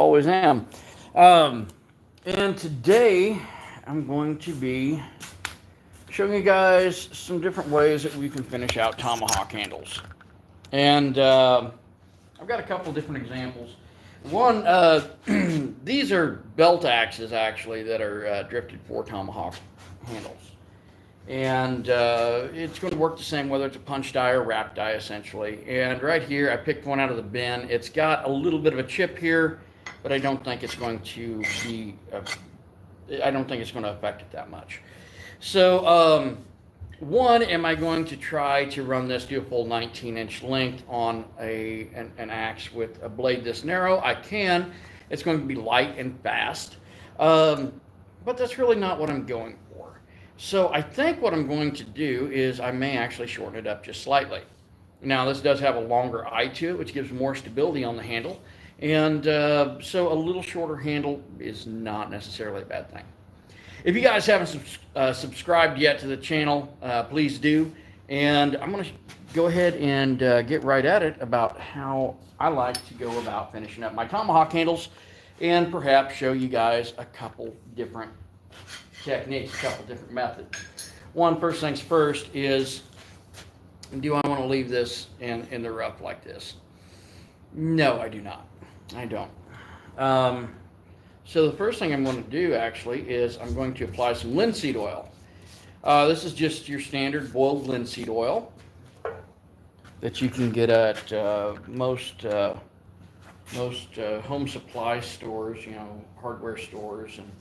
always am. And today I'm going to be showing you guys some different ways that we can finish out tomahawk handles. And I've got a couple different examples. One, these are belt axes actually that are drifted for tomahawk handles. And it's going to work the same whether it's a punch die or wrap die essentially. And right here I picked one out of the bin. It's got a little bit of a chip here, but I don't think it's going to be, I don't think it's going to affect it that much. So one, am I going to try to run this, do a full 19-inch length on an axe with a blade this narrow? I can. It's going to be light and fast. But that's really not what I'm going for. So I think what I'm going to do is I may actually shorten it up just slightly. Now this does have a longer eye to it, which gives more stability on the handle. And so a little shorter handle is not necessarily a bad thing. If you guys haven't subscribed yet to the channel, please do. And I'm going to go ahead and get right at it about how I like to go about finishing up my tomahawk handles and perhaps show you guys a couple different techniques, a couple different methods. One, first things first is, do I want to leave this in the rough like this? No, I do not. I don't. So the first thing I'm going to do actually is I'm going to apply some linseed oil. This is just your standard boiled linseed oil that you can get at most home supply stores, you know, hardware stores, and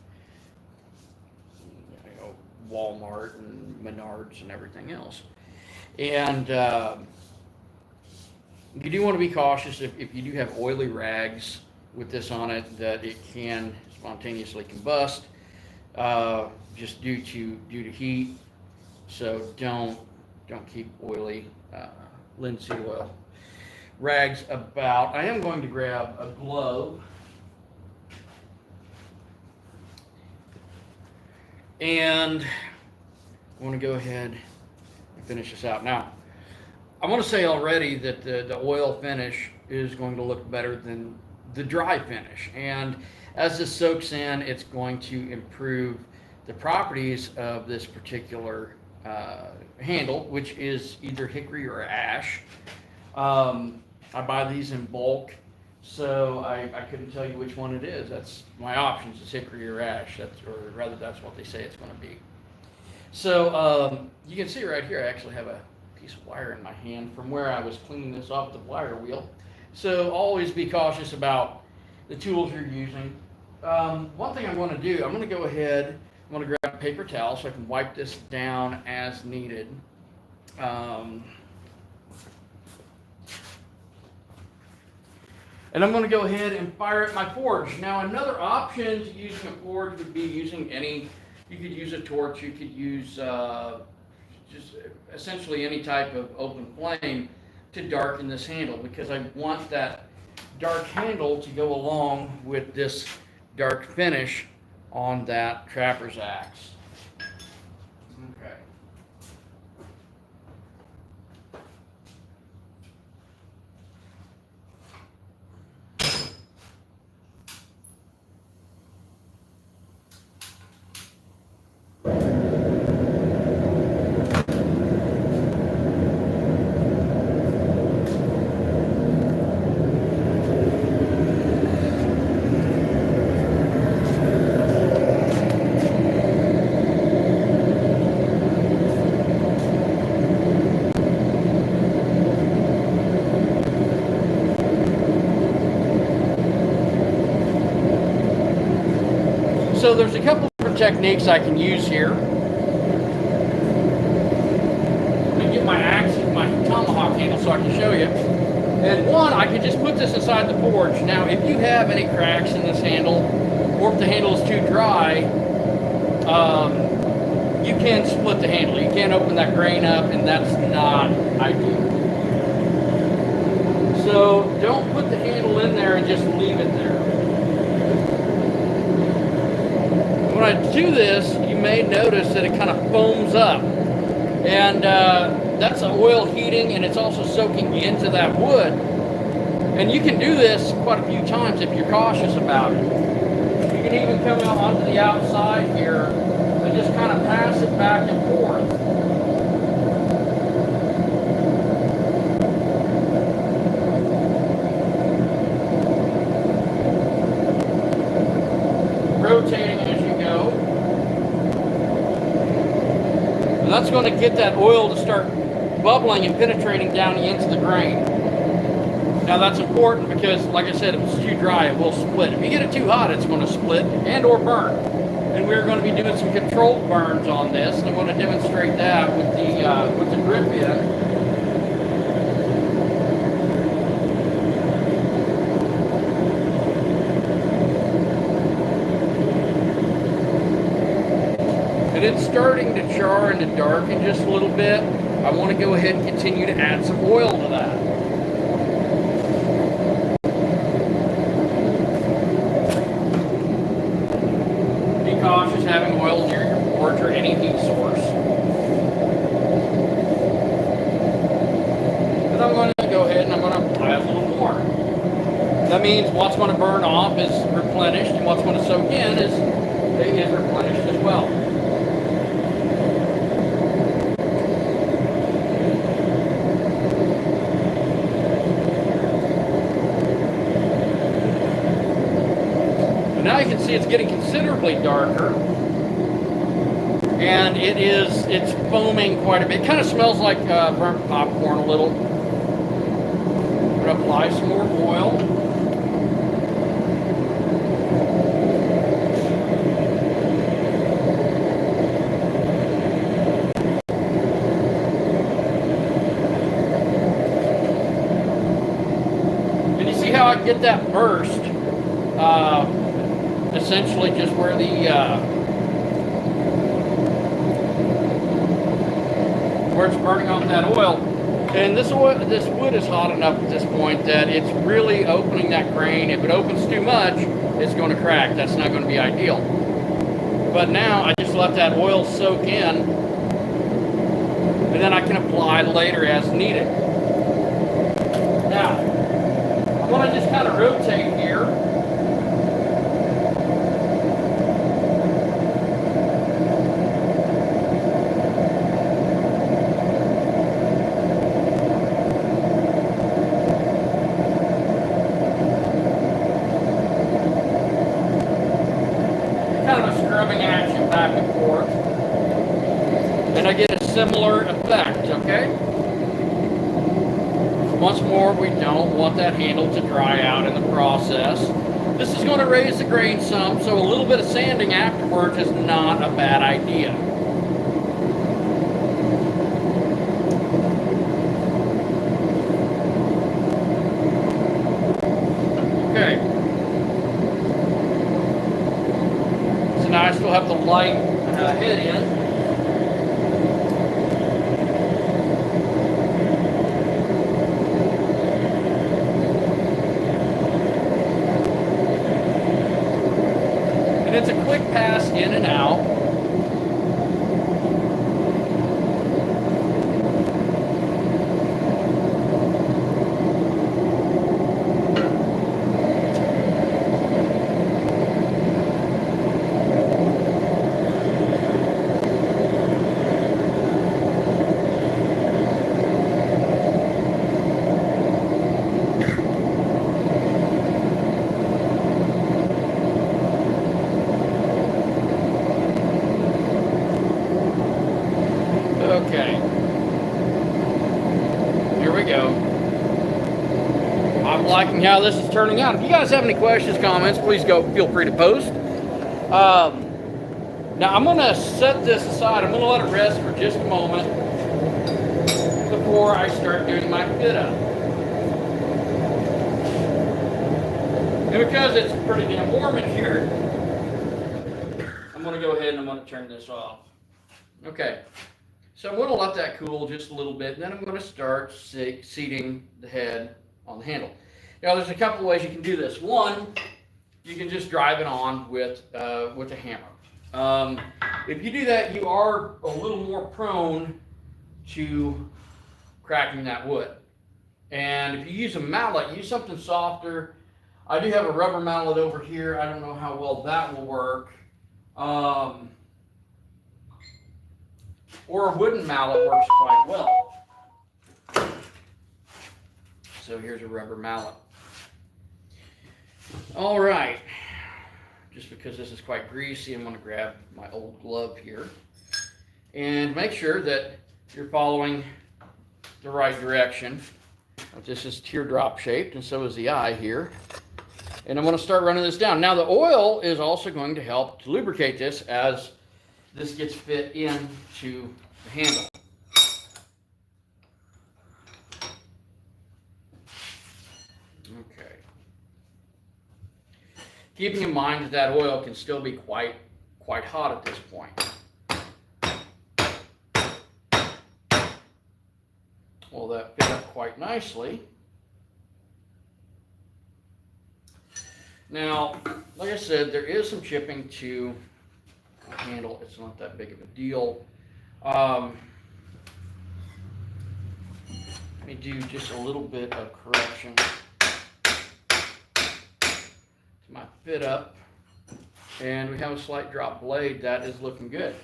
you know, Walmart and Menards and everything else. And you do want to be cautious if you do have oily rags with this on it, that it can spontaneously combust just due to heat. So don't keep oily linseed oil rags about. I am going to grab a glove and I want to go ahead and finish this out. Now I want to say already that the oil finish is going to look better than the dry finish, and as this soaks in, it's going to improve the properties of this particular handle, which is either hickory or ash. I buy these in bulk, so I couldn't tell you which one it is. That's my options, is hickory or ash. Or rather, that's what they say it's going to be. So you can see right here, I actually have a piece of wire in my hand from where I was cleaning this off the wire wheel. So always be cautious about the tools you're using. One thing I'm going to do, I'm going to go ahead, I'm going to grab a paper towel so I can wipe this down as needed. And I'm going to go ahead and fire at my forge. Now another option to using a forge would be using you could use a torch, you could use just essentially any type of open flame to darken this handle, because I want that dark handle to go along with this dark finish on that trapper's axe. Okay. So there's a couple different techniques I can use here. Let me get my axe, my tomahawk handle, so I can show you. And one, I can just put this inside the forge. Now, if you have any cracks in this handle, or if the handle is too dry, you can split the handle. You can open that grain up, and that's not ideal. So don't put the handle in there and just leave it there. When I do this, you may notice that it kind of foams up, and that's the oil heating, and it's also soaking into that wood. And you can do this quite a few times if you're cautious about it. You can even come out onto the outside here and just kind of pass it back and forth. Rotating as you go. And that's going to get that oil to start bubbling and penetrating down into the grain. Now that's important because, like I said, if it's too dry, it will split. If you get it too hot, it's going to split and or burn. And we're going to be doing some controlled burns on this, and I'm going to demonstrate that with the grip in. And it's starting to char and to darken just a little bit. I want to go ahead and continue to add some oil to that. Be cautious having oil near your forge or any heat source. And I'm going to go ahead and I'm going to apply a little more. That means what's going to burn off is replenished, and what's going to soak in is replenished as well. Now you can see it's getting considerably darker, and it's foaming quite a bit. It kind of smells like burnt popcorn a little. I'm going to apply some more oil. And you see how I get that burst? Essentially just where where it's burning off that oil. And this wood is hot enough at this point that it's really opening that grain. If it opens too much, it's going to crack. That's not going to be ideal. But now I just let that oil soak in, and then I can apply later as needed. Now, I want to just kind of rotate here. Back and forth, and I get a similar effect, okay? Once more, we don't want that handle to dry out in the process. This is going to raise the grain some, so a little bit of sanding afterwards is not a bad idea. Okay. Now I still have the light head in. And it's a quick pass in and out. Okay, here we go. I'm liking how this is turning out. If you guys have any questions, comments, please feel free to post. Now I'm going to set this aside. I'm going to let it rest for just a moment before I start doing my fit up. And because it's pretty damn warm in here, I'm going to go ahead and I'm going to turn this off. Okay. So I'm going to let that cool just a little bit, and then I'm going to start seating the head on the handle. Now, there's a couple of ways you can do this. One, you can just drive it on with a hammer. If you do that, you are a little more prone to cracking that wood. And if you use a mallet, use something softer. I do have a rubber mallet over here. I don't know how well that will work. Or a wooden mallet works quite well. So here's a rubber mallet. All right. Just because this is quite greasy, I'm going to grab my old glove here. And make sure that you're following the right direction. This is teardrop shaped, and so is the eye here. And I'm going to start running this down. Now the oil is also going to help to lubricate this as this gets fit into the handle. Okay. Keeping in mind that that oil can still be quite hot at this point. Well, that fit up quite nicely. Now, like I said, there is some chipping to the handle. It's not that big of a deal. Let me do just a little bit of correction to my fit up. And we have a slight drop blade. That is looking good.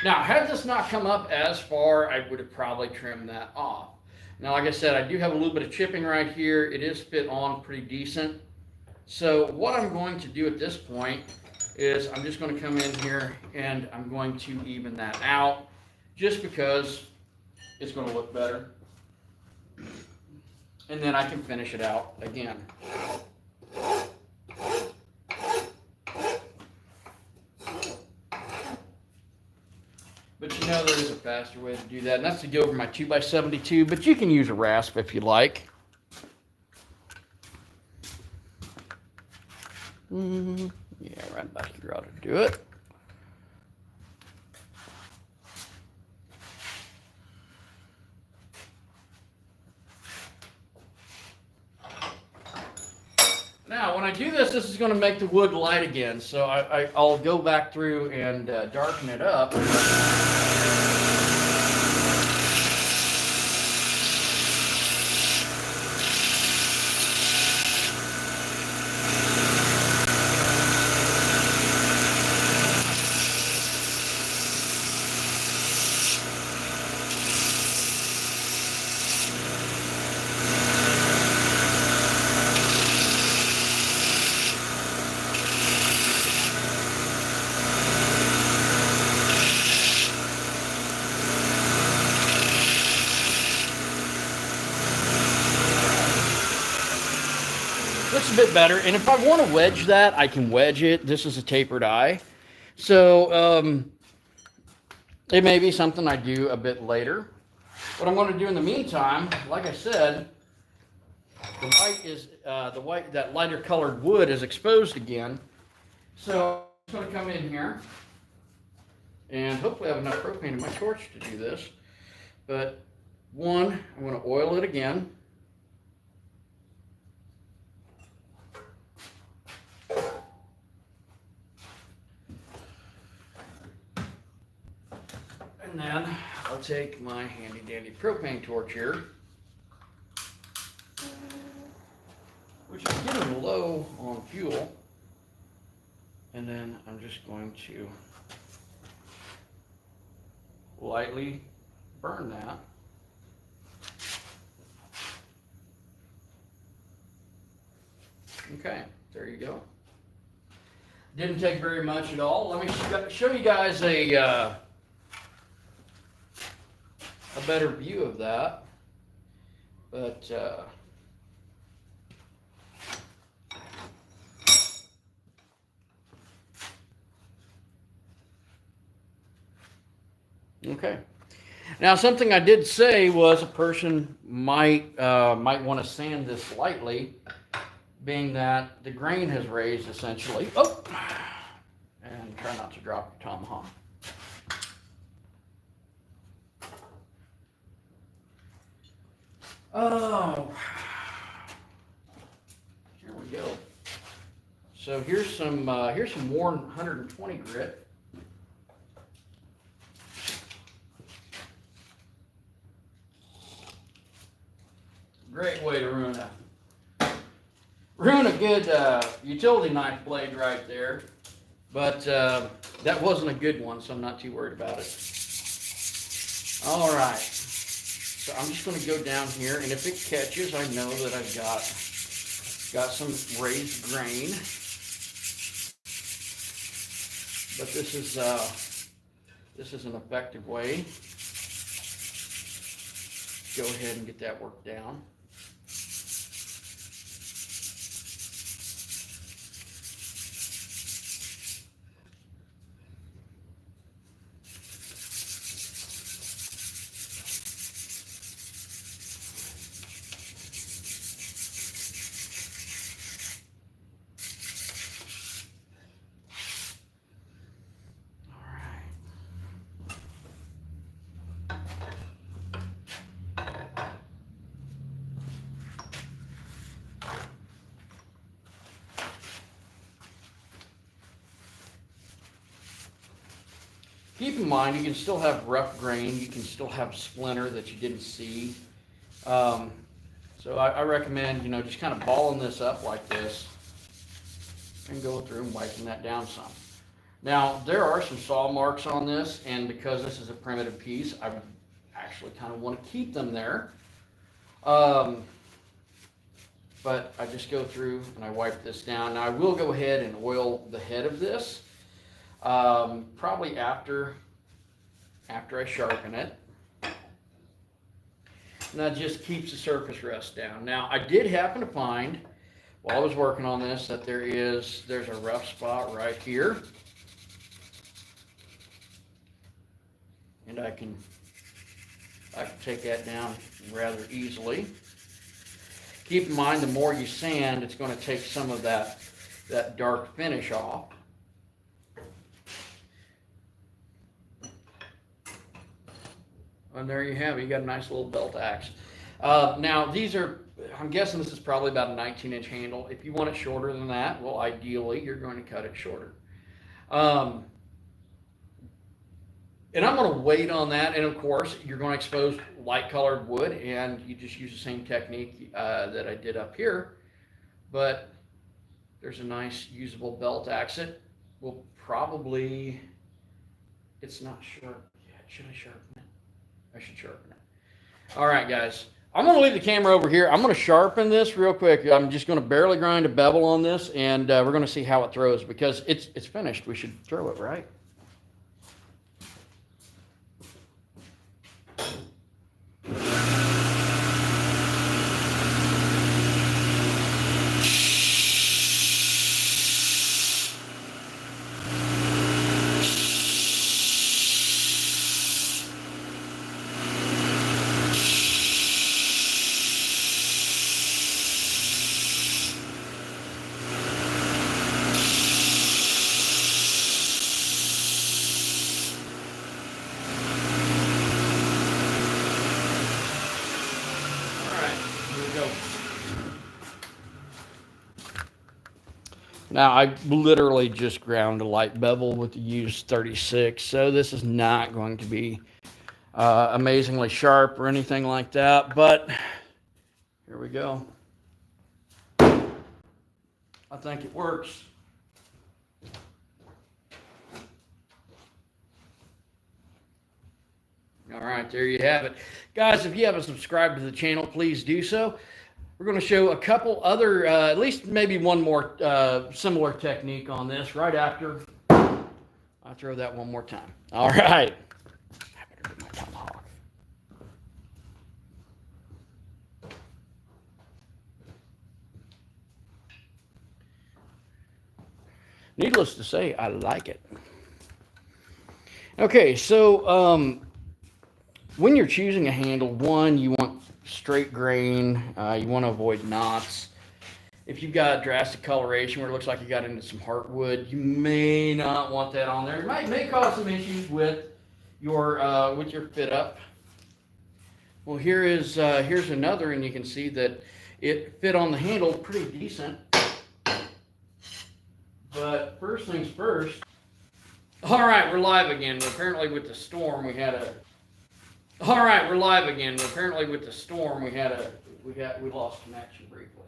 Now, had this not come up as far, I would have probably trimmed that off. Now, like I said, I do have a little bit of chipping right here. It is fit on pretty decent. So what I'm going to do at this point is I'm just going to come in here and I'm going to even that out just because it's going to look better. And then I can finish it out again. But you know there is a faster way to do that, and that's to go over my 2x72, but you can use a rasp if you like. Yeah, right about here ought to do it. Now, when I do this, this is going to make the wood light again, so I'll go back through and darken it up. Looks a bit better, and if I want to wedge that, I can wedge it. This is a tapered eye, so it may be something I do a bit later. What I'm going to do in the meantime, like I said, that lighter colored wood is exposed again. So I'm just going to come in here, and hopefully I have enough propane in my torch to do this. But one, I'm going to oil it again. And then I'll take my handy dandy propane torch here, which is getting low on fuel. And then I'm just going to lightly burn that. Okay, there you go. Didn't take very much at all. Let me show you guys a better view of that. But okay. Now, something I did say was a person might want to sand this lightly, being that the grain has raised essentially. Oh, and try not to drop your tomahawk. Oh, here we go. So here's some worn 120 grit. Great way to ruin a good utility knife blade right there. But that wasn't a good one, so I'm not too worried about it. All right. So I'm just going to go down here, and if it catches, I know that I've got some raised grain. But this is an effective way. Go ahead and get that worked down. Keep in mind, you can still have rough grain. You can still have splinter that you didn't see. So I recommend, just kind of balling this up like this and go through and wiping that down some. Now, there are some saw marks on this, and because this is a primitive piece, I actually kind of want to keep them there. But I just go through and I wipe this down. Now, I will go ahead and oil the head of this. Probably after I sharpen it. And that just keeps the surface rust down. Now, I did happen to find, while I was working on this, that there's a rough spot right here. And I can take that down rather easily. Keep in mind, the more you sand, it's going to take some of that dark finish off. And there you have it. You got a nice little belt axe. Now, these are, I'm guessing this is probably about a 19-inch handle. If you want it shorter than that, well, ideally, you're going to cut it shorter. And I'm going to wait on that. And, of course, you're going to expose light-colored wood, and you just use the same technique that I did up here. But there's a nice, usable belt axe. It will probably, it's not sharp yet. Should I sharpen it? I should sharpen it. All right, guys. I'm going to leave the camera over here. I'm going to sharpen this real quick. I'm just going to barely grind a bevel on this, and we're going to see how it throws because it's finished. We should throw it, right? Now, I literally just ground a light bevel with the used 36, so this is not going to be amazingly sharp or anything like that, but here we go. I think it works. All right, there you have it. Guys, if you haven't subscribed to the channel, please do so. We're going to show a couple other, at least maybe one more similar technique on this right after I throw that one more time. All right. I better do my tomahawk. Needless to say, I like it. Okay, so when you're choosing a handle, one, you want straight grain. You want to avoid knots. If you've got drastic coloration where it looks like you got into some heartwood, you may not want that on there. It may cause some issues with your fit up. Well, here's another, and you can see that it fit on the handle pretty decent. But first things first. All right, we're live again. Apparently with the storm we had a we lost connection briefly.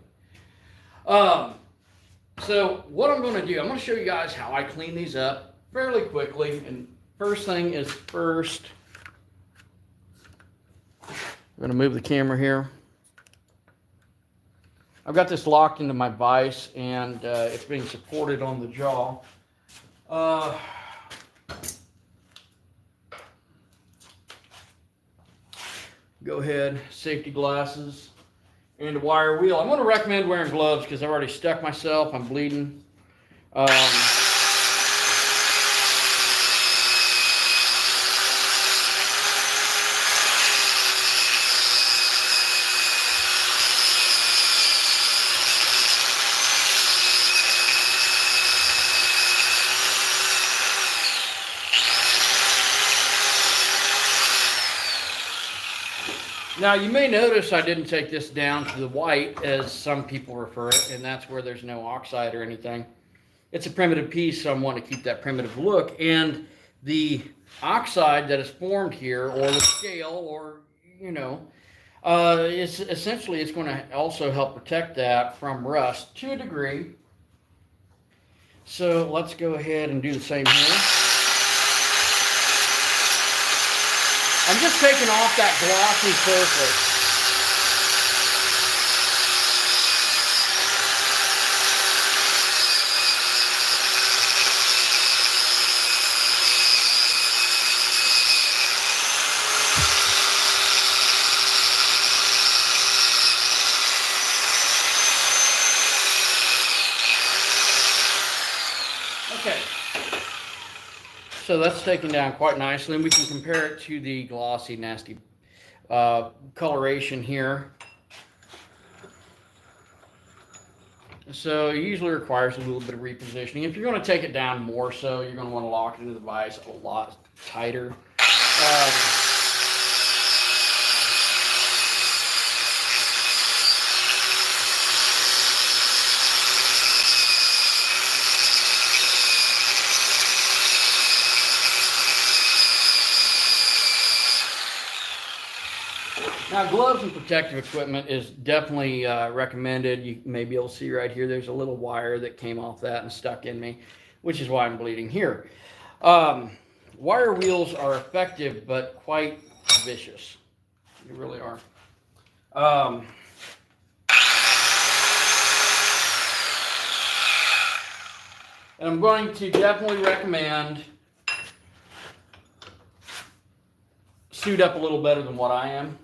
So what I'm going to do, I'm going to show you guys how I clean these up fairly quickly. And first thing is first, I'm going to move the camera here. I've got this locked into my vise, and it's being supported on the jaw. Go ahead, safety glasses, and a wire wheel. I'm going to recommend wearing gloves because I've already stuck myself. I'm bleeding. Now, you may notice I didn't take this down to the white, as some people refer it, and that's where there's no oxide or anything. It's a primitive piece, so I want to keep that primitive look. And the oxide that is formed here, or the scale, or, you know, it's going to also help protect that from rust to a degree. So let's go ahead and do the same here. I'm just taking off that glossy surface. Okay. So that's taken down quite nicely, and we can compare it to the glossy, nasty coloration here. So it usually requires a little bit of repositioning. If you're going to take it down more so, you're going to want to lock it into the vise a lot tighter. Now, gloves and protective equipment is definitely recommended. You may be able to see right here, there's a little wire that came off that and stuck in me, which is why I'm bleeding here. Wire wheels are effective, but quite vicious. They really are. And I'm going to definitely recommend suit up a little better than what I am.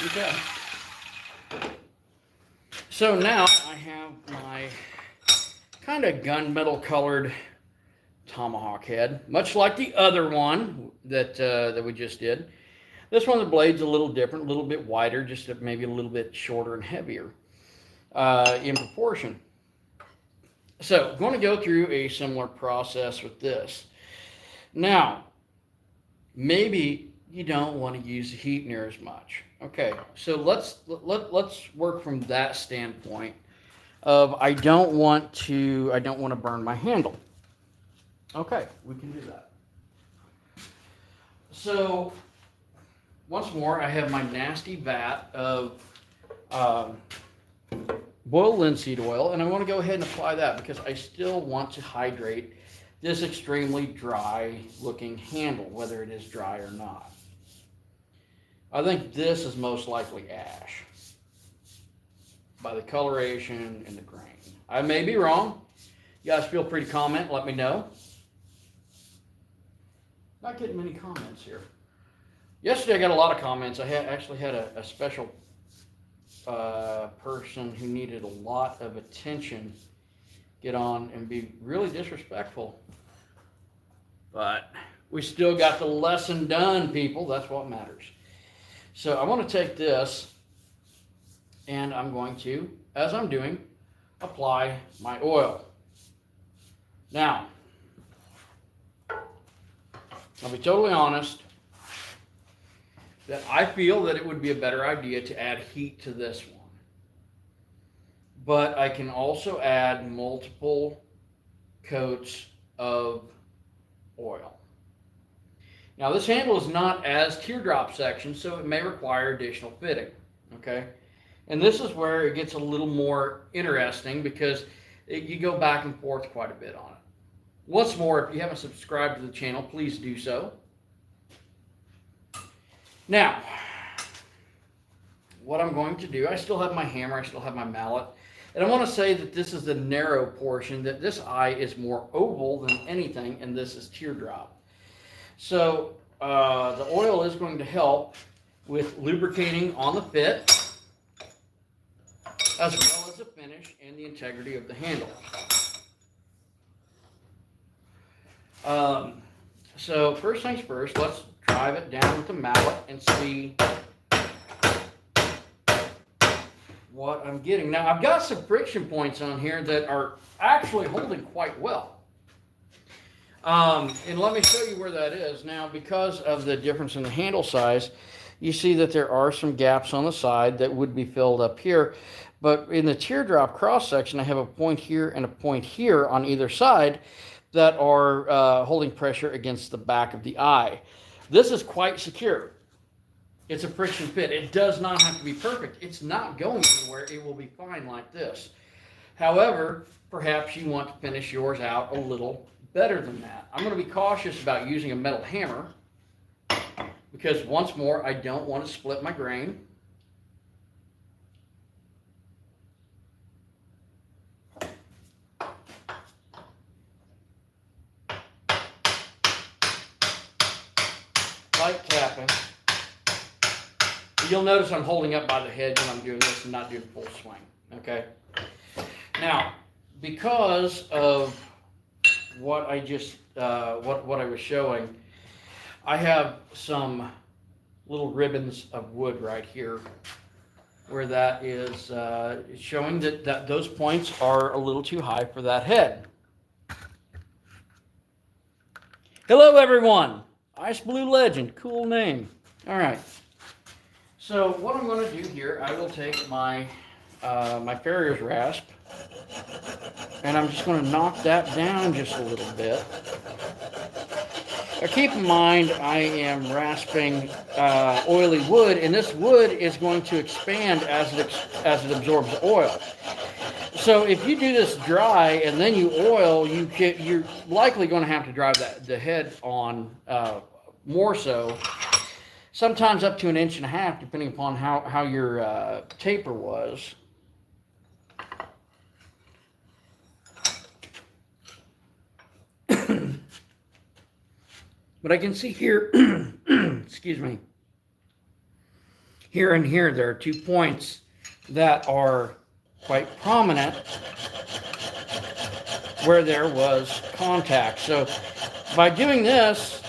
Okay. So now I have my kind of gunmetal colored tomahawk head, much like the other one that we just did. This one, the blade's a little different, a little bit wider, just maybe a little bit shorter and heavier in proportion. So I'm going to go through a similar process with this. Now, maybe you don't want to use the heat near as much. Okay, so let's work from that standpoint of I don't want to burn my handle. Okay, we can do that. So once more, I have my nasty vat of boiled linseed oil, and I want to go ahead and apply that because I still want to hydrate this extremely dry looking handle, whether it is dry or not. I think this is most likely ash by the coloration and the grain. I may be wrong. You guys feel free to comment, let me know. Not getting many comments here. Yesterday I got a lot of comments. I actually had a special person who needed a lot of attention get on and be really disrespectful. But we still got the lesson done, people. That's what matters. So I want to take this and I'm going to, as I'm doing, apply my oil. Now, I'll be totally honest, that I feel that it would be a better idea to add heat to this one. But I can also add multiple coats of oil. Now this handle is not as teardrop section, so it may require additional fitting, okay? And this is where it gets a little more interesting because you go back and forth quite a bit on it. Once more, if you haven't subscribed to the channel, please do so. Now, what I'm going to do, I still have my hammer, I still have my mallet, and I want to say that this is the narrow portion, that this eye is more oval than anything, and this is teardrop. So the oil is going to help with lubricating on the fit, as well as the finish and the integrity of the handle. So first things first, let's drive it down with the mallet and see what I'm getting. Now I've got some friction points on here that are actually holding quite well. And let me show you where that is. Now, because of the difference in the handle size, you see that there are some gaps on the side that would be filled up here. But in the teardrop cross section, I have a point here and a point here on either side that are holding pressure against the back of the eye. This is quite secure. It's a friction fit. It does not have to be perfect. It's not going anywhere. It will be fine like this. However, perhaps you want to finish yours out a little better than that. I'm going to be cautious about using a metal hammer because once more, I don't want to split my grain. Light tapping. You'll notice I'm holding up by the head when I'm doing this and not doing full swing, okay? Now, because of what I just, what I was showing, I have some little ribbons of wood right here where that is showing that those points are a little too high for that head. Hello, everyone. Ice Blue Legend, cool name. All right. So what I'm going to do here, I will take my my farrier's rasp, and I'm just going to knock that down just a little bit. Now keep in mind, I am rasping oily wood, and this wood is going to expand as it absorbs the oil. So if you do this dry and then you oil, you're likely going to have to drive the head on more so. Sometimes up to 1.5 inches, depending upon how your taper was. But I can see here, excuse me, here and here, there are 2 points that are quite prominent where there was contact. So by doing this,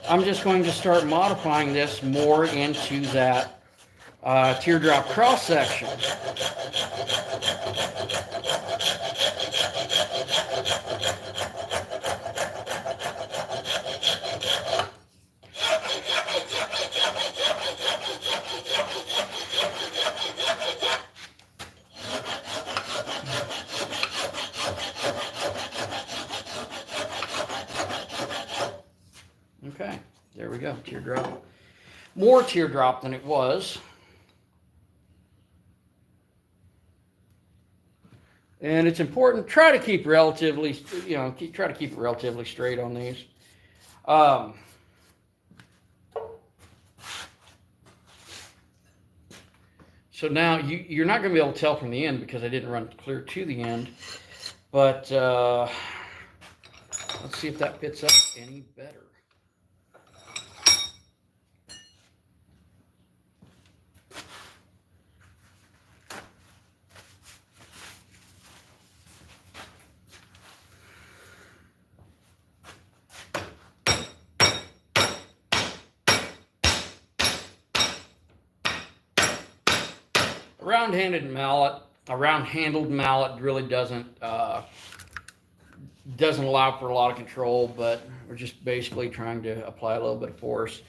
I'm just going to start modifying this more into that teardrop cross section. Okay, there we go, teardrop. More teardrop than it was. And it's important, try to keep relatively, try to keep it relatively straight on these. So now you're not going to be able to tell from the end because I didn't run clear to the end. But let's see if that fits up any better. A round-handled mallet really doesn't Doesn't allow for a lot of control, but we're just basically trying to apply a little bit of force.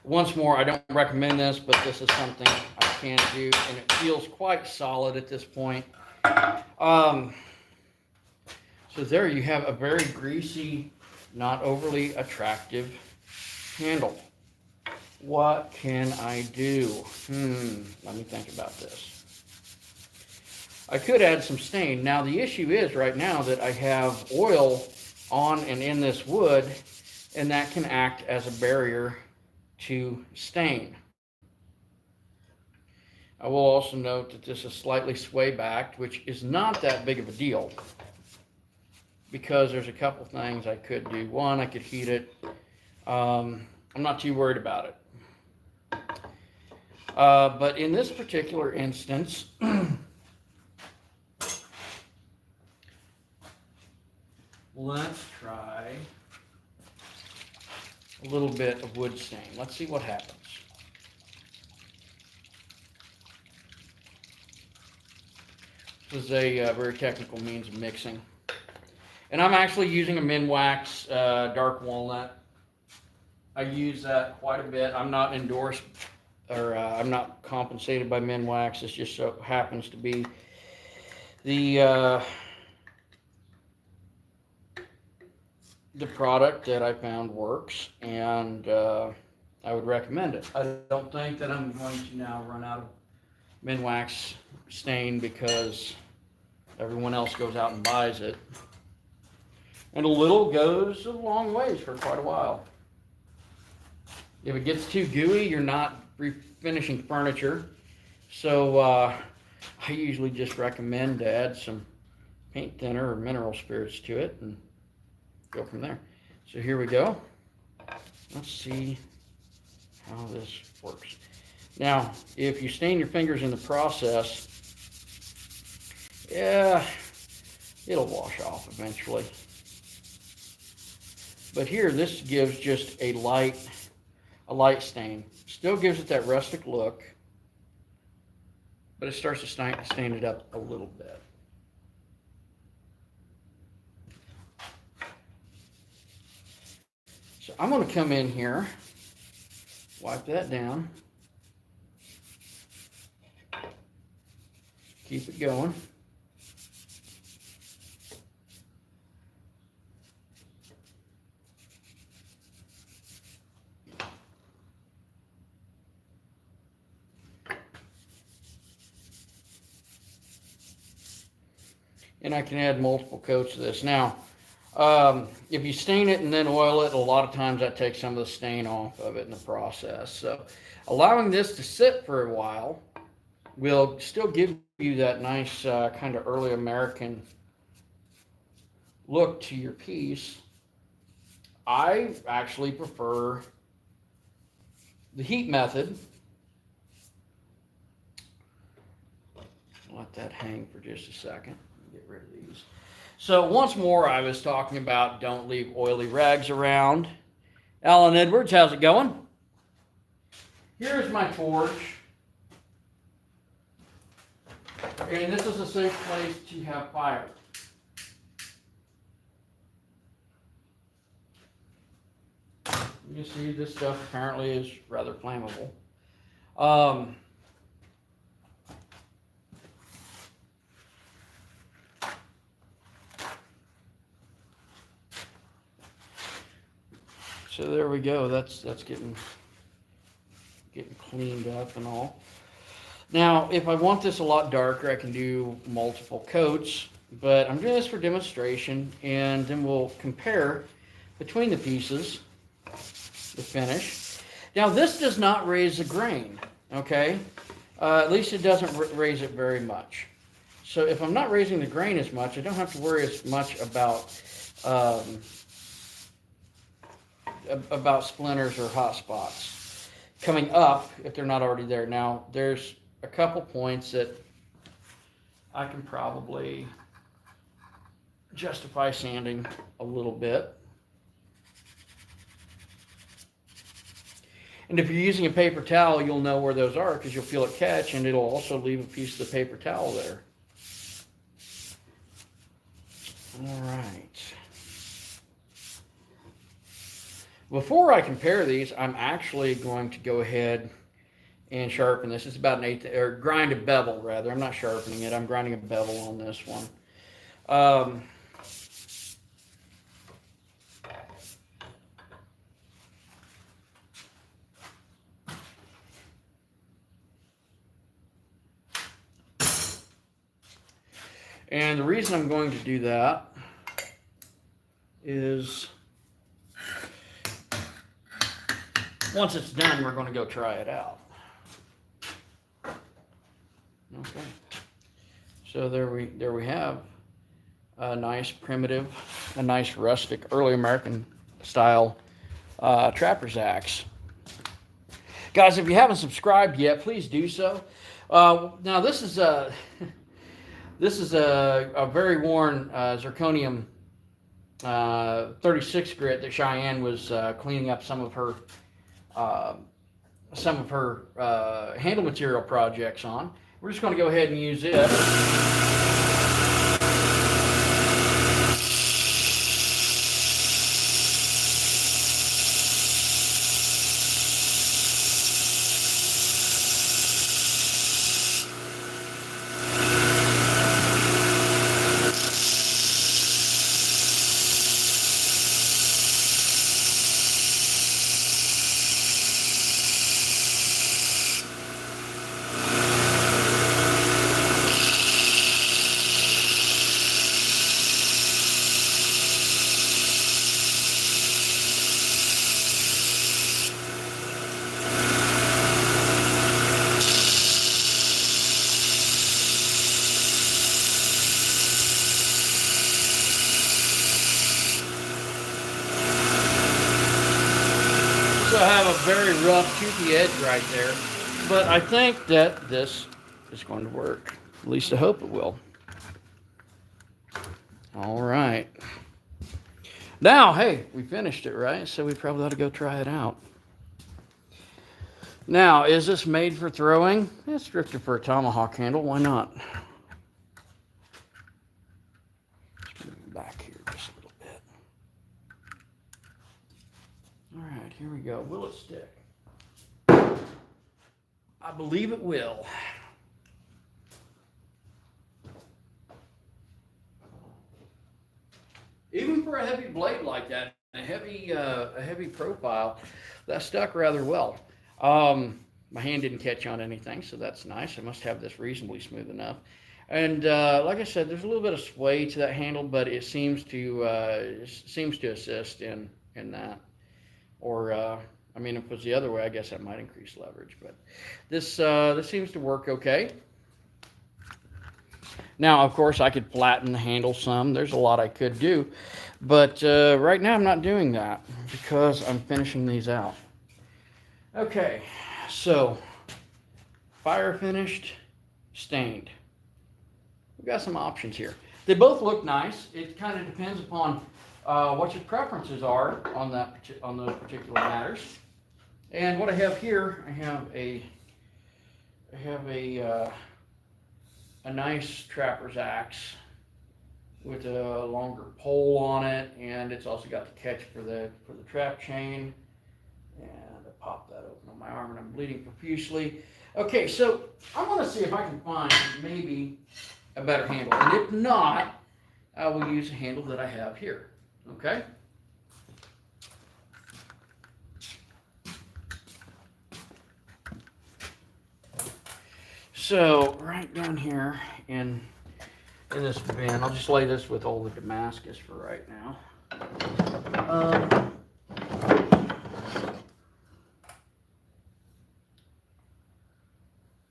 Once more, I don't recommend this, but this is something I can do, and it feels quite solid at this point. So there you have a very greasy, not overly attractive handle. What can I do? Let me think about this. I could add some stain. Now the issue is right now that I have oil on and in this wood, and that can act as a barrier to stain. I will also note that this is slightly sway backed, which is not that big of a deal because there's a couple things I could do. One, I could heat it. I'm not too worried about it. But in this particular instance, let's try a little bit of wood stain. Let's see what happens. This is a very technical means of mixing. And I'm actually using a Minwax dark walnut. I use that quite a bit. I'm not endorsed or I'm not compensated by Minwax. This just so happens to be the product that I found works, and I would recommend it. I don't think that I'm going to now run out of Minwax stain because everyone else goes out and buys it. And a little goes a long ways for quite a while. If it gets too gooey, you're not refinishing furniture. So I usually just recommend to add some paint thinner or mineral spirits to it and go from there. So here we go. Let's see how this works. Now, if you stain your fingers in the process, yeah, it'll wash off eventually. But here, this gives just a light stain. Still gives it that rustic look, but it starts to stain it up a little bit. So I'm going to come in here, wipe that down, keep it going. And I can add multiple coats of this. Now, if you stain it and then oil it, a lot of times that takes some of the stain off of it in the process. So allowing this to sit for a while will still give you that nice kind of early American look to your piece. I actually prefer the heat method. Let that hang for just a second. Get rid of these. So once more, I was talking about don't leave oily rags around. Alan Edwards, how's it going? Here's my torch. And this is a safe place to have fire. You see, this stuff apparently is rather flammable. So there we go. That's getting cleaned up and all. Now, if I want this a lot darker, I can do multiple coats, but I'm doing this for demonstration, and then we'll compare between the pieces, the finish. Now, this does not raise the grain, okay? At least it doesn't raise it very much. So if I'm not raising the grain as much, I don't have to worry as much about splinters or hot spots coming up if they're not already there. Now, there's a couple points that I can probably justify sanding a little bit. And if you're using a paper towel, you'll know where those are because you'll feel it catch, and it'll also leave a piece of the paper towel there. All right. Before I compare these, I'm actually going to go ahead and sharpen this. It's about an eighth, or grind a bevel rather. I'm not sharpening it. I'm grinding a bevel on this one. And the reason I'm going to do that is once it's done, we're going to go try it out. Okay. So there we have a nice primitive, a nice rustic, early American style trapper's axe. Guys, if you haven't subscribed yet, please do so. Now this is a very worn zirconium 36 grit that Cheyenne was cleaning up some of her handle material projects on. We're just going to go ahead and use it. So I have a very rough, toothy edge right there, but I think that this is going to work. At least I hope it will. All right. Now, hey, we finished it, right? So we probably ought to go try it out. Now, is this made for throwing? It's strictly for a tomahawk handle. Why not? Let's move it back here just a little bit. All right, here we go. Will it stick? I believe it will. Even for a heavy blade like that, a heavy profile, that stuck rather well. My hand didn't catch on anything, so that's nice. I must have this reasonably smooth enough. And like I said, there's a little bit of sway to that handle, but it seems to assist in that. Or I mean, if it was the other way, I guess that might increase leverage. But this seems to work okay. Now, of course, I could flatten the handle some. There's a lot I could do. But right now I'm not doing that because I'm finishing these out. Okay, so fire finished, stained. We've got some options here. They both look nice. It kind of depends upon what your preferences are on those particular matters. And what I have here, I have a nice trapper's axe with a longer pole on it, and it's also got the catch for the trap chain. And I pop that open on my arm, and I'm bleeding profusely. Okay, so I'm going to see if I can find maybe a better handle, and if not, I will use a handle that I have here. Okay. So right down here in this bin, I'll just lay this with all the Damascus for right now.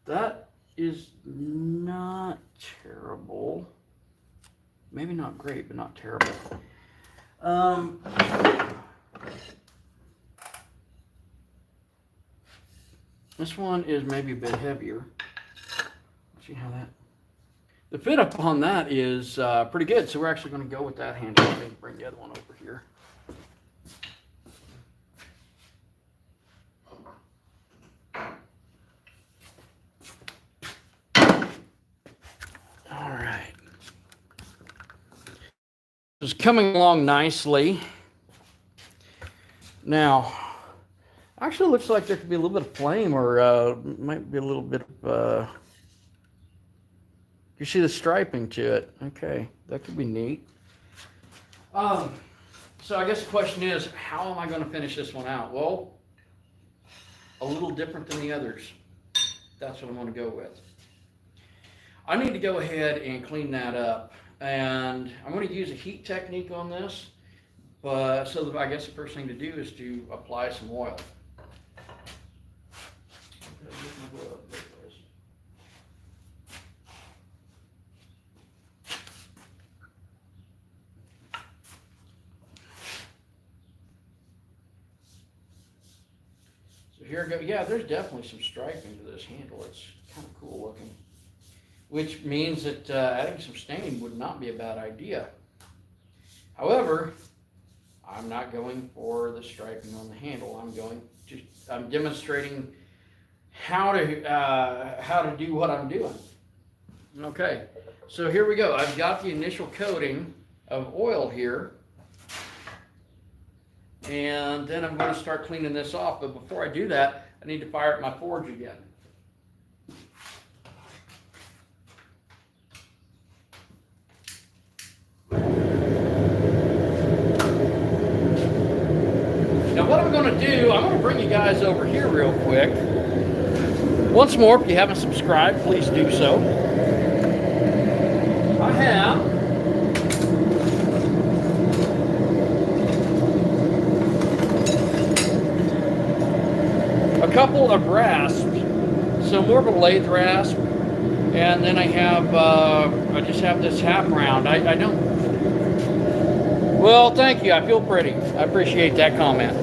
That is not terrible. Maybe not great, but not terrible. This one is maybe a bit heavier. Let's see how that. The fit up on that is pretty good, so we're actually going to go with that handle. Let me bring the other one over here. All right. It's coming along nicely. Now, actually looks like there could be a little bit of flame, or might be a little bit of, you see the striping to it. Okay, that could be neat. So I guess the question is, how am I going to finish this one out? Well, a little different than the others. That's what I'm going to go with. I need to go ahead and clean that up, and I'm going to use a heat technique on this. But so I guess the first thing to do is to apply some oil. So here I go. Yeah, there's definitely some striping to this handle. It's kind of cool looking, which means that adding some staining would not be a bad idea. However, I'm not going for the striping on the handle. I'm demonstrating how to do what I'm doing. Okay, so here we go. I've got the initial coating of oil here, and then I'm going to start cleaning this off. But before I do that, I need to fire up my forge again. Now what I'm going to do, I'm going to bring you guys over here real quick. Once more, if you haven't subscribed, please do so. I have a couple of rasps, so more of a lathe rasp, and then I just have this half round. I don't. Well, thank you. I feel pretty. I appreciate that comment.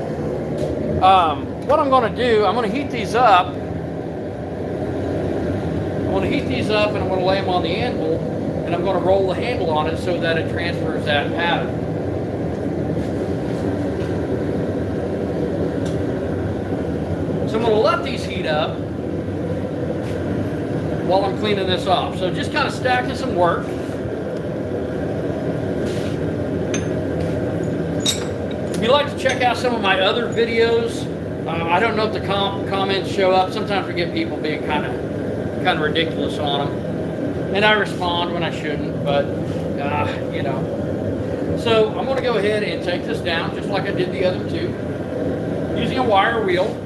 What I'm going to do, I'm going to heat these up. I'm going to heat these up, and I'm going to lay them on the anvil, and I'm going to roll the handle on it so that it transfers that pattern. So I'm going to let these heat up while I'm cleaning this off. So just kind of stacking some work. If you'd like to check out some of my other videos, I don't know if the comments show up. Sometimes we get people being kind of ridiculous on them, and I respond when I shouldn't, but you know. So I'm going to go ahead and take this down just like I did the other two, using a wire wheel.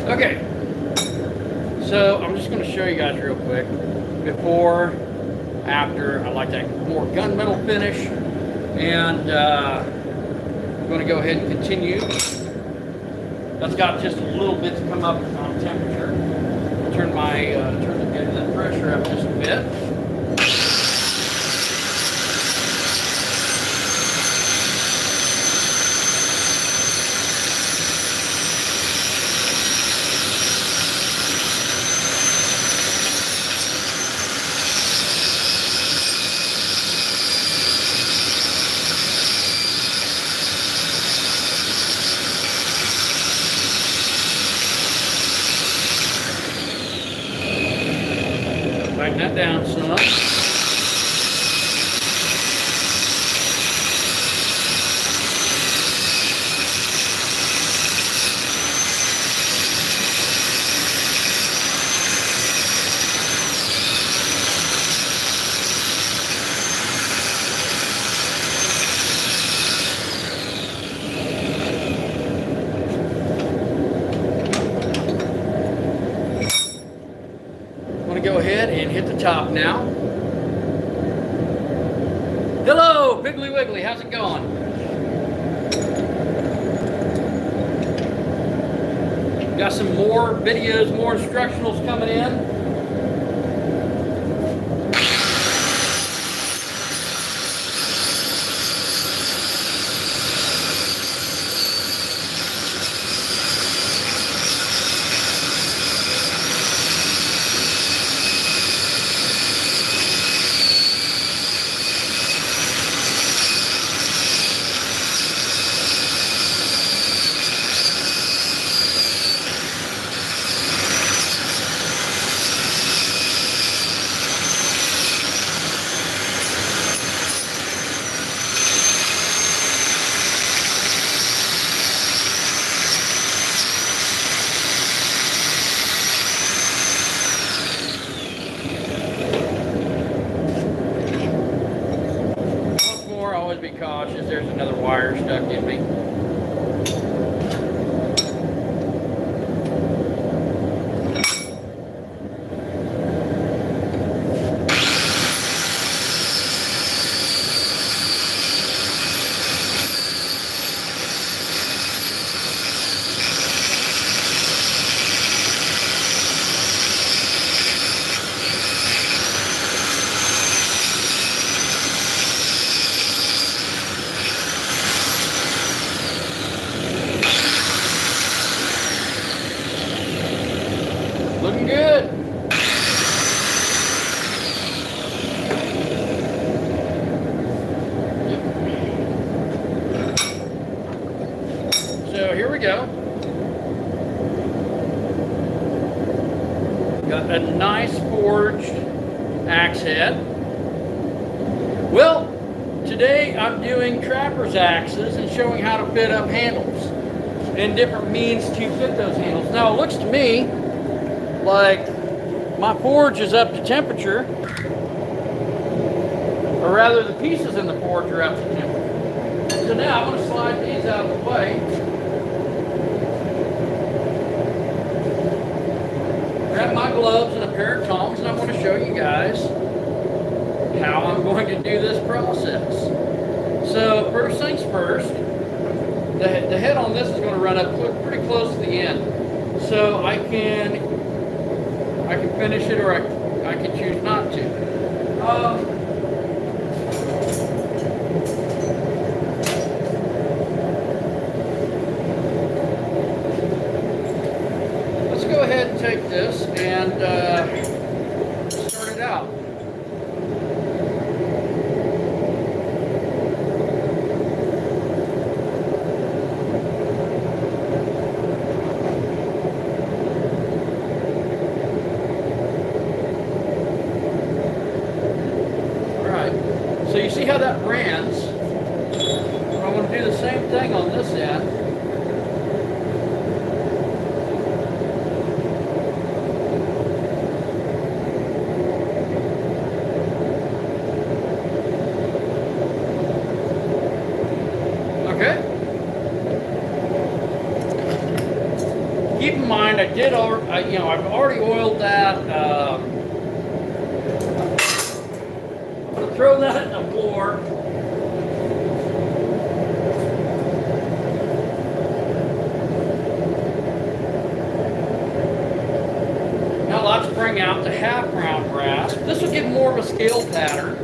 Okay, so I'm just going to show you guys real quick, before, after. I like that more gunmetal finish, and I'm going to go ahead and continue. That's got just a little bit to come up on temperature. Turn the pressure up just a bit. Tighten that down some. I'm going to go ahead and hit the top now. Hello, Piggly Wiggly, how's it going? Got some more videos, more instructionals coming in. Be cautious, there's another wire stuck in me. Looking good. So here we go. Got a nice forged axe head. Well, today I'm doing trapper's axes and showing how to fit up handles and different means to fit those handles. Now it looks to me like my forge is up to temperature, or rather the pieces in the forge are up to temperature. So now I'm going to slide these out of the way. Grab my gloves and a pair of tongs, and I'm going to show you guys how I'm going to do this process. So first things first, the head on this is going to run up pretty close to the end. So I can finish it, or I can choose not to. Let's go ahead and take this and start it out. So you see how that brands? I'm going to do the same thing on this end. Okay. Keep in mind, I've already oiled that. Throw that in the floor. Now let's bring out the half-round brass. This will give more of a scale pattern.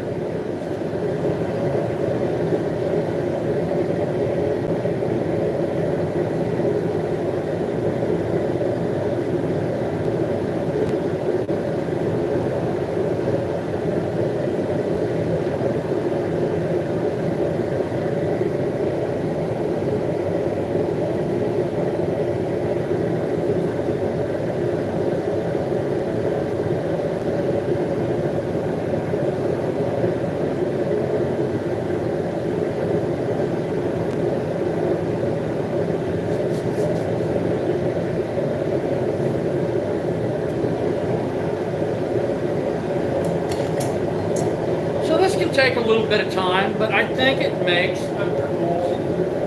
Take a little bit of time, but I think it makes a cool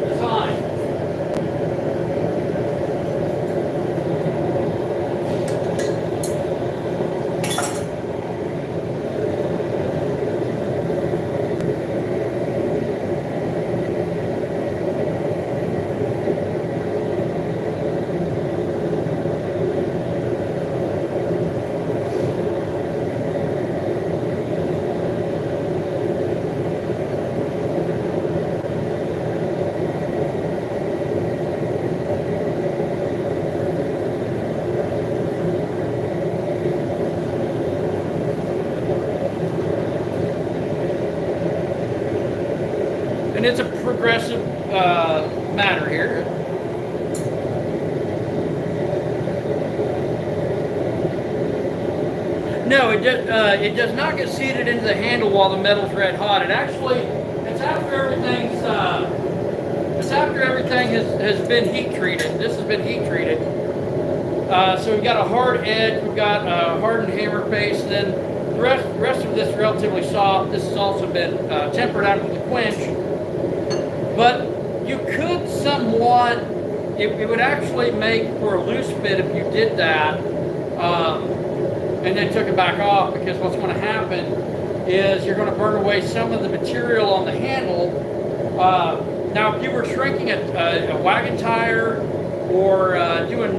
design. progressive matter here. No, it does not get seated into the handle while the metal's red hot. It's after everything has been heat treated. This has been heat treated. So we've got a hard edge, we've got a hardened hammer face, and then the rest of this is relatively soft. This has also been tempered out with a quench. But you could somewhat, it would actually make for a loose fit if you did that. And then took it back off, because what's going to happen is you're going to burn away some of the material on the handle. Now, if you were shrinking a wagon tire or doing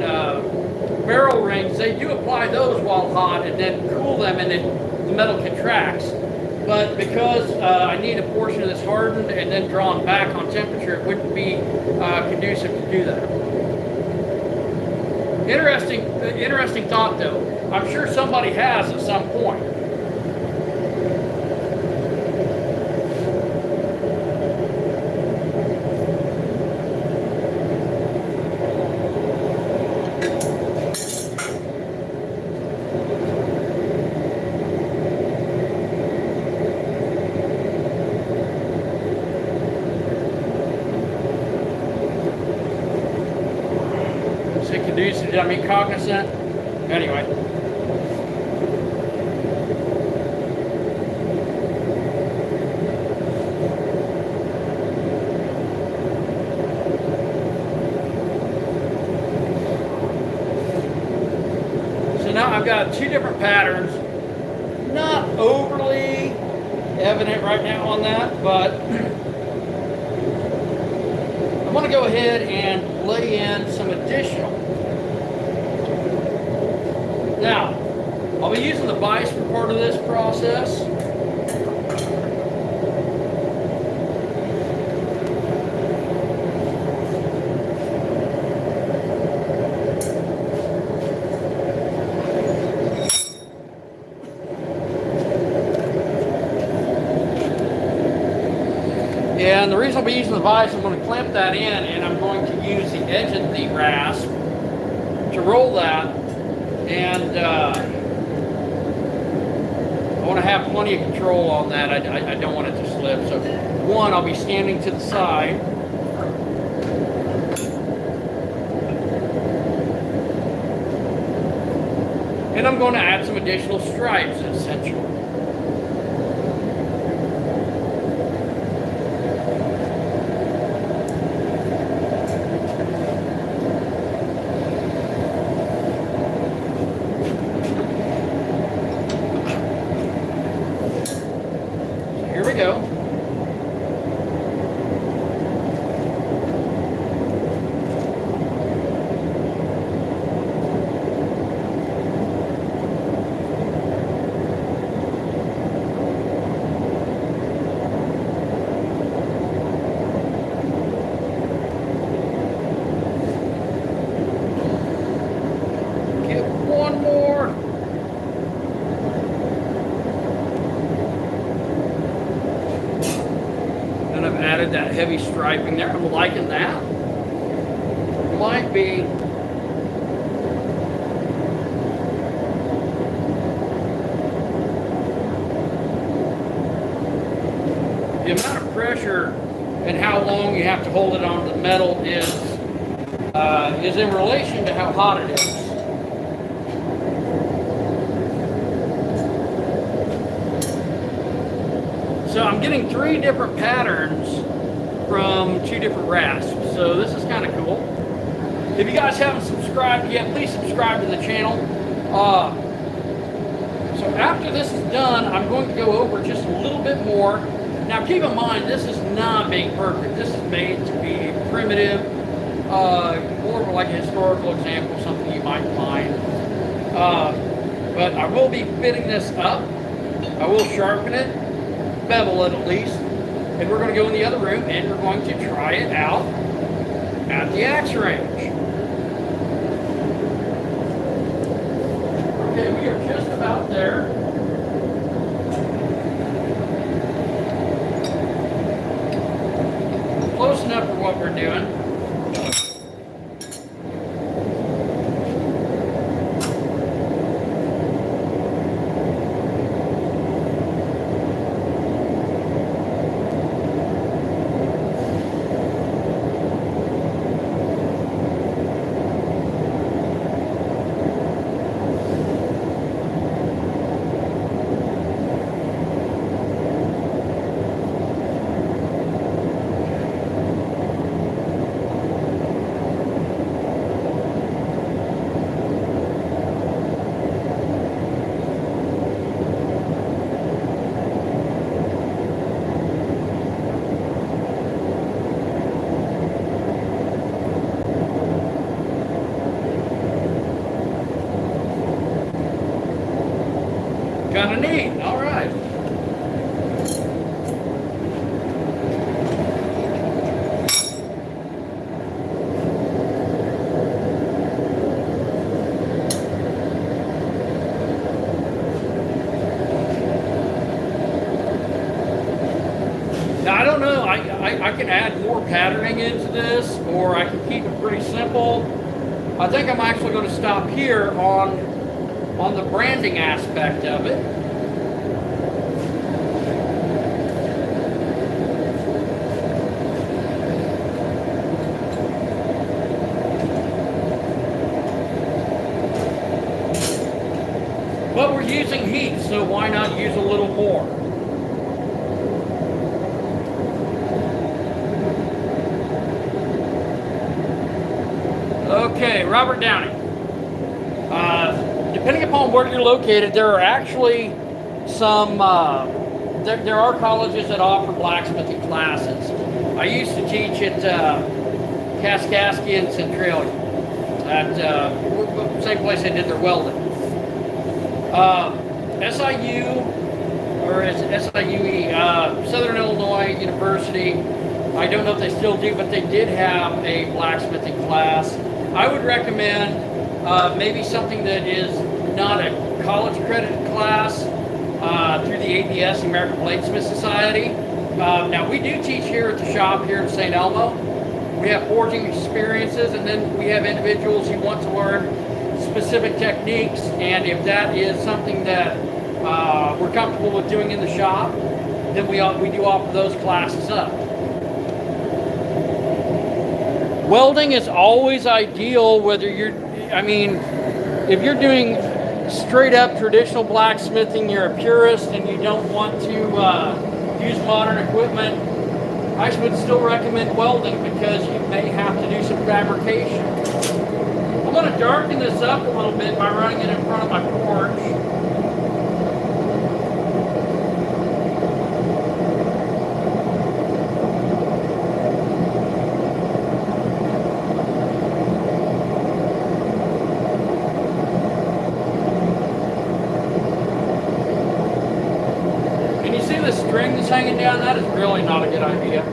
barrel rings, they do apply those while hot and then cool them, and then the metal contracts. But because I need a portion of this hardened and then drawn back on temperature, it wouldn't be conducive to do that. Interesting thought, though. I'm sure somebody has at some point. Say conducive, did I mean cognizant? Anyway. I've got two different patterns, not overly evident right now on that, but I'm going to go ahead and lay in some additional. Now, I'll be using the vise for part of this process. And the reason I'll be using the vise, I'm going to clamp that in, and I'm going to use the edge of the rasp to roll that. And I want to have plenty of control on that. I don't want it to slip. So one, I'll be standing to the side. And I'm going to add some additional stripes, essentially. That heavy striping there. I'm liking that. Might be the amount of pressure and how long you have to hold it on the metal is in relation to how hot it is. So I'm getting 3 different patterns from 2 different rasps. So this is kind of cool. If you guys haven't subscribed yet, please subscribe to the channel. So after this is done, I'm going to go over just a little bit more. Now keep in mind, this is not being perfect. This is made to be primitive, more of like a historical example, something you might find. But I will be fitting this up. I will sharpen it, bevel it at least. And we're going to go in the other room and we're going to try it out at the axe range. Okay, we are just about there. kind of neat. All right. Now, I don't know. I can add more patterning into this, or I can keep it pretty simple. I think I'm actually going to stop here on the branding aspect of it. But we're using heat, so why not use a little more? Okay, Robert Downey. Depending upon where you're located, there are actually some, there are colleges that offer blacksmithing classes. I used to teach at Kaskaskia and Centralia, at same place they did their welding. SIU, or it's SIUE, Southern Illinois University, I don't know if they still do, but they did have a blacksmithing class. I would recommend maybe something that is not a college accredited class through the ABS, American Bladesmith Society. Now we do teach here at the shop here in St. Elmo. We have forging experiences, and then we have individuals who want to learn specific techniques, and if that is something that we're comfortable with doing in the shop, then we do offer those classes up. Welding is always ideal, whether you're, I mean, if you're doing straight up traditional blacksmithing, you're a purist and you don't want to use modern equipment, I would still recommend welding because you may have to do some fabrication. I'm going to darken this up a little bit by running it in front of my forge. String that's hanging down, that is really not a good idea.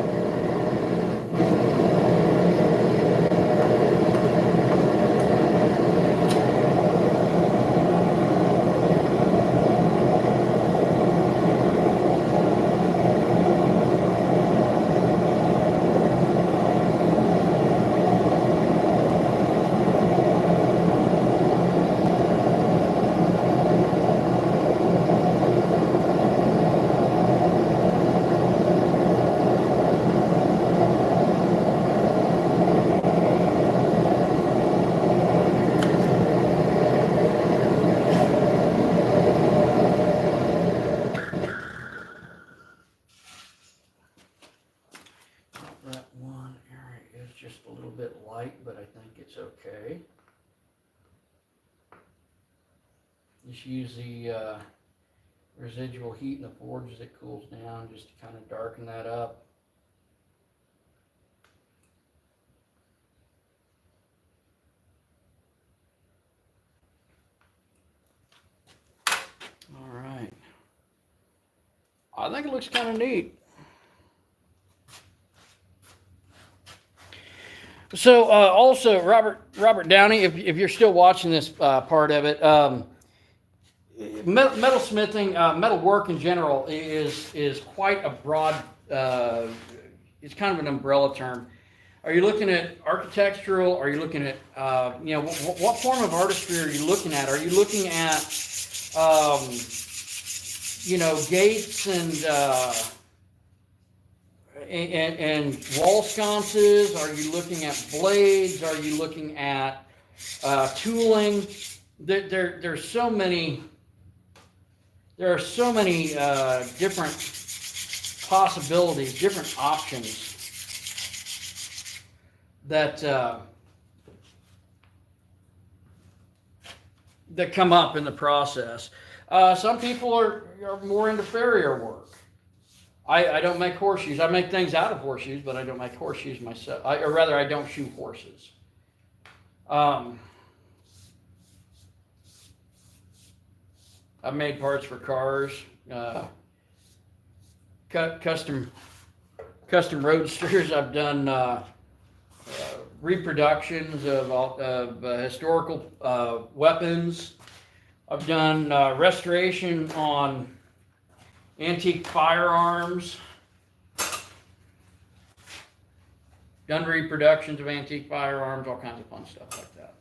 That one area is just a little bit light, but I think it's okay. Just use the residual heat in the forge as it cools down just to kind of darken that up. All right. I think it looks kind of neat. So also, Robert Downey, if you're still watching this part of it, metal smithing, metal work in general is quite a broad. It's kind of an umbrella term. Are you looking at architectural? Are you looking at what form of artistry are you looking at? Are you looking at gates and wall sconces? Are you looking at blades? Are you looking at tooling? There's so many. There are so many different possibilities, different options that that come up in the process. Some people are more into farrier work. I don't make horseshoes. I make things out of horseshoes, but I don't make horseshoes myself. Or rather, I don't shoe horses. I've made parts for cars, custom roadsters. I've done reproductions of historical weapons. I've done restoration on antique firearms. Done reproductions of antique firearms, all kinds of fun stuff like that.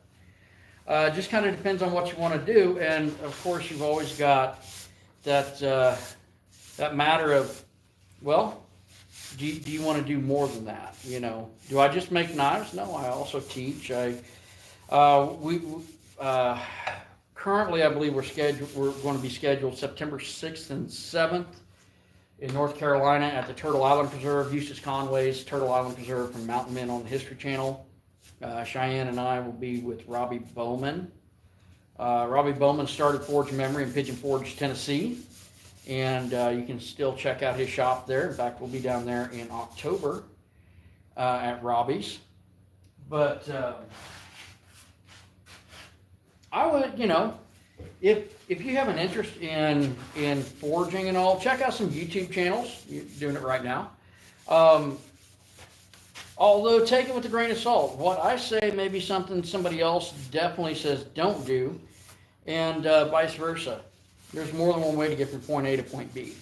Just kind of depends on what you want to do, and of course you've always got that that matter of, well, do you want to do more than that? You know, do I just make knives? No, I also teach. Currently, I believe we're going to be scheduled September 6th and 7th in North Carolina at the Turtle Island Preserve, Eustace Conway's Turtle Island Preserve from Mountain Men on the History Channel. Cheyenne and I will be with Robbie Bowman. Robbie Bowman started Forge Memory in Pigeon Forge, Tennessee, and you can still check out his shop there. In fact, we'll be down there in October at Robbie's. But I would, you know, if you have an interest in forging and all, check out some YouTube channels. You're doing it right now. Although take it with a grain of salt. What I say may be something somebody else definitely says don't do, and vice versa. There's more than one way to get from point A to point B.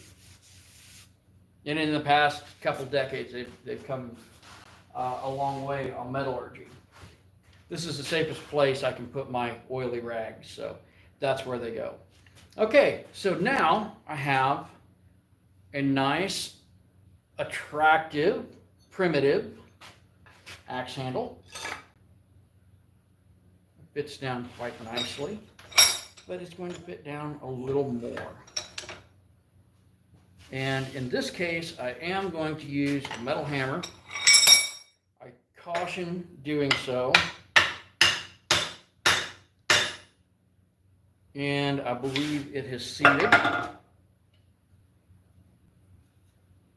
And in the past couple decades, they've come a long way on metallurgy. This is the safest place I can put my oily rags, so that's where they go. Okay, so now I have a nice, attractive, primitive axe handle. It fits down quite nicely, but it's going to fit down a little more. And in this case, I am going to use a metal hammer. I caution doing so. And I believe it has seated.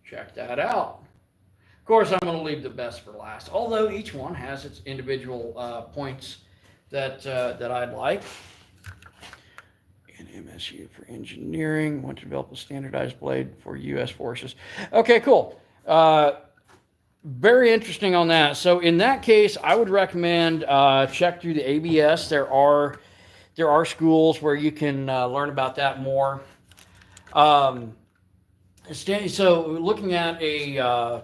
Check that out. Of course, I'm going to leave the best for last, although each one has its individual points that I'd like. And MSU for engineering, want to develop a standardized blade for U.S. forces. Okay, cool. Very interesting on that. So in that case, I would recommend check through the ABS. There are schools where you can learn about that more. So looking at a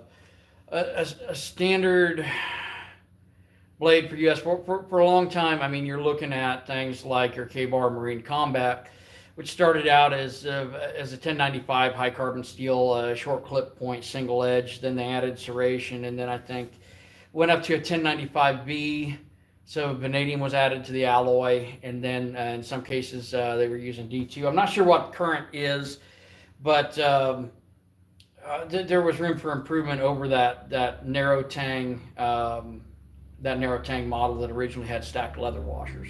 standard blade for U.S. for a long time, I mean, you're looking at things like your K-Bar Marine Combat, which started out as a 1095 high carbon steel, short clip point, single edge. Then they added serration, and then I think went up to a 1095B. So vanadium was added to the alloy, and then in some cases they were using D2. I'm not sure what current is, but there was room for improvement over that narrow tang model that originally had stacked leather washers.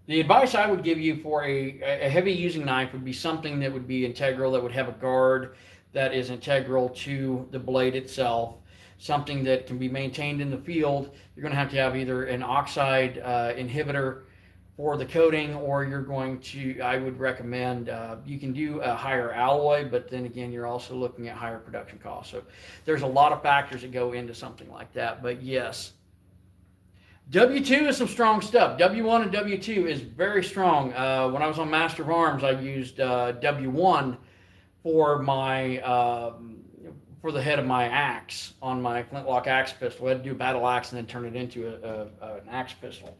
The advice I would give you for a heavy using knife would be something that would be integral, that would have a guard that is integral to the blade itself. Something that can be maintained in the field. You're going to have either an oxide inhibitor for the coating, or you're going to, I would recommend, you can do a higher alloy, but then again, you're also looking at higher production costs. So there's a lot of factors that go into something like that, but yes. W2 is some strong stuff. W1 and W2 is very strong. When I was on Master of Arms, I used W1 for my for the head of my axe on my flintlock axe pistol. I had to do a battle axe and then turn it into an axe pistol.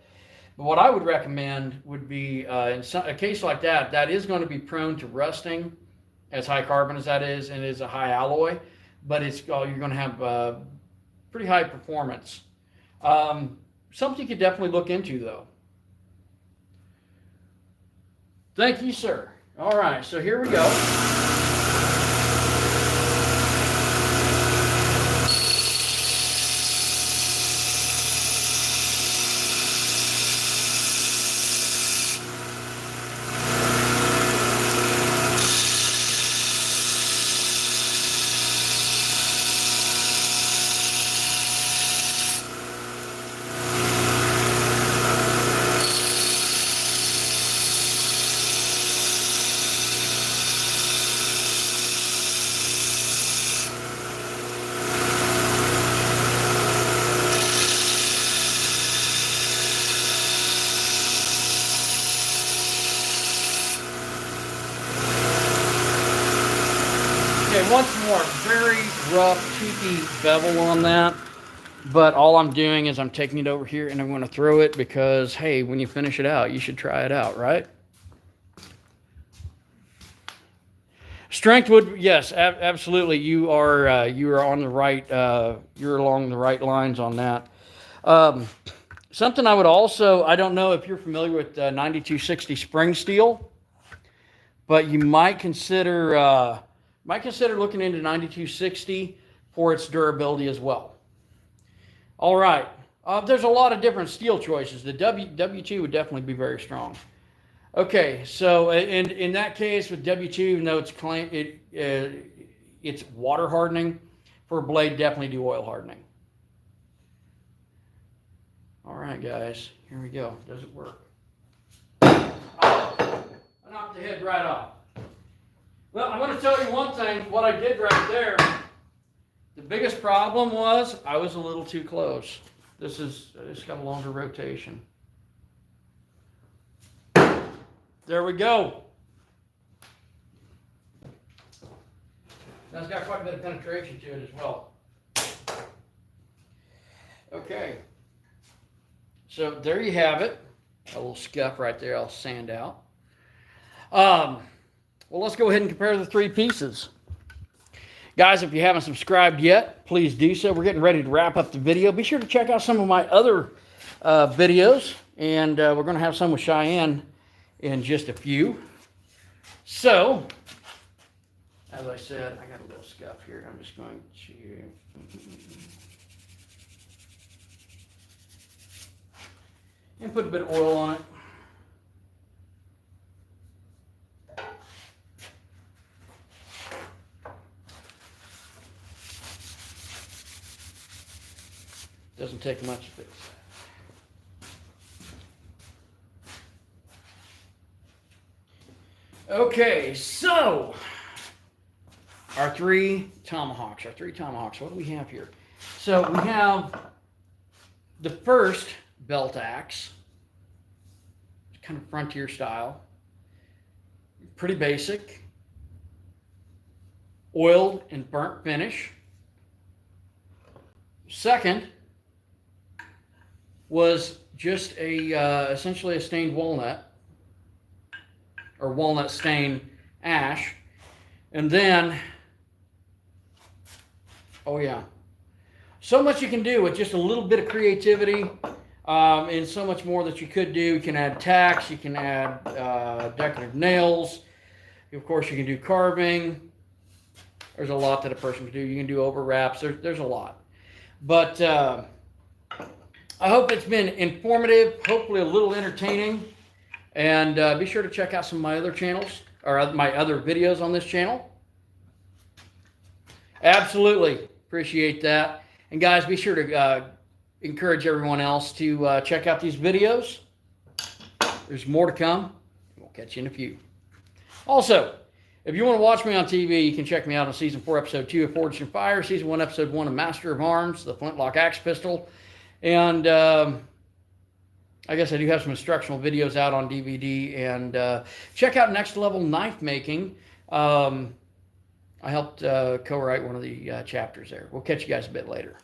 But what I would recommend would be, in a case like that, that is going to be prone to rusting, as high carbon as that is, and it is a high alloy, but it's you're going to have pretty high performance. Something you could definitely look into, though. Thank you, sir. All right, so here we go. once more, very rough, cheeky bevel on that. But all I'm doing is I'm taking it over here and I'm going to throw it because, hey, when you finish it out, you should try it out, right? Strength wood, yes, absolutely. You are on the right. You're along the right lines on that. Something I would also, I don't know if you're familiar with 9260 spring steel, but you might consider looking into 9260 for its durability as well. All right, there's a lot of different steel choices. The W2 would definitely be very strong. Okay, so in that case with W2, even though it's water hardening, for a blade, definitely do oil hardening. All right, guys, here we go. Does it work? Oh, I knocked the head right off. Well, I'm going to tell you one thing. What I did right there, the biggest problem was I was a little too close. This got a longer rotation. There we go. That's got quite a bit of penetration to it as well. Okay. So there you have it. A little scuff right there I'll sand out. Well, let's go ahead and compare the three pieces. Guys, if you haven't subscribed yet, please do so. We're getting ready to wrap up the video. Be sure to check out some of my other videos. And we're going to have some with Cheyenne in just a few. So, as I said, I got a little scuff here. I'm just going to... and put a bit of oil on it. Doesn't take much to fix that. Okay, so our three tomahawks. What do we have here? So we have the first belt axe. It's kind of frontier style. Pretty basic. Oiled and burnt finish. Second was just essentially a stained walnut, or walnut stained ash. And then, oh yeah, so much you can do with just a little bit of creativity, and so much more that you could do. You can add tacks, you can add decorative nails, of course you can do carving. There's a lot that a person can do. You can do overwraps. There's a lot. But I hope it's been informative, hopefully a little entertaining. And be sure to check out some of my other channels, or my other videos on this channel. Absolutely appreciate that. And guys, be sure to encourage everyone else to check out these videos. There's more to come. We'll catch you in a few. Also, if you want to watch me on TV, you can check me out on Season 4, Episode 2 of Forged in Fire, Season 1, Episode 1 of Master of Arms, the Flintlock Axe Pistol, and I guess I do have some instructional videos out on DVD, and check out Next Level Knife Making. I helped co-write one of the chapters there. We'll catch you guys a bit later.